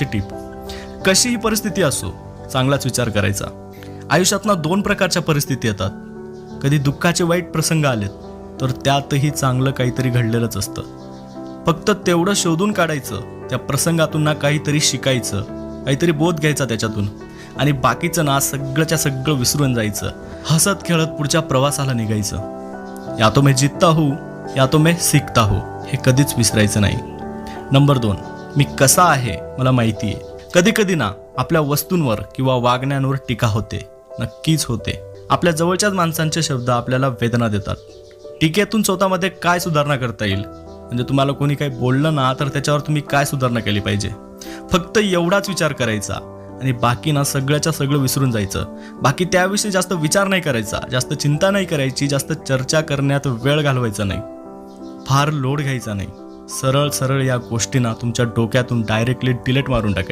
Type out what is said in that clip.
Tip, कशीही परिस्थिती असो चांगलाच विचार करायचा. आयुष्यात ना 2 प्रकारच्या परिस्थिती येतात. कधी दुःखाचे वाईट प्रसंग आलेत तर त्यातही चांगलं काहीतरी घडलेलंच असतं. फक्त तेवढं शोधून काढायचं, त्या प्रसंगातून ना काहीतरी शिकायचं, काहीतरी बोध घ्यायचा त्याच्यातून, आणि बाकीचं ना सगळंच्या सगळं विसरून जायचं. हसत खेळत पुढच्या प्रवासाला निघायचं. या तो मैं जितता हूँ या तो मैं सीखता हूँ, हे कधीच विसरायचं नाही. नंबर 2, मी कसा आहे मला माहिती आहे. कधी कधी ना आपल्या वस्तूंवर किंवा वागण्यांवर टीका होते, नक्कीच होते. आपल्या जवळच्याच माणसांचे शब्द आपल्याला वेदना देतात. टीकेतून स्वतःमध्ये काय सुधारणा करता येईल, म्हणजे तुम्हाला कोणी काही बोललं ना तर त्याच्यावर तुम्ही काय सुधारणा केली पाहिजे, फक्त एवढाच विचार करायचा आणि बाकी ना सगळ्याच्या सगळं विसरून जायचं. बाकी त्याविषयी जास्त विचार नाही करायचा, जास्त चिंता नाही करायची, जास्त चर्चा करण्यात वेळ घालवायचा नाही, फार लोड घ्यायचा नाही. सरळ सरळ या गोष्टींना तुमच्या डोक्यातून डायरेक्टली डिलीट मारून टाकायचं.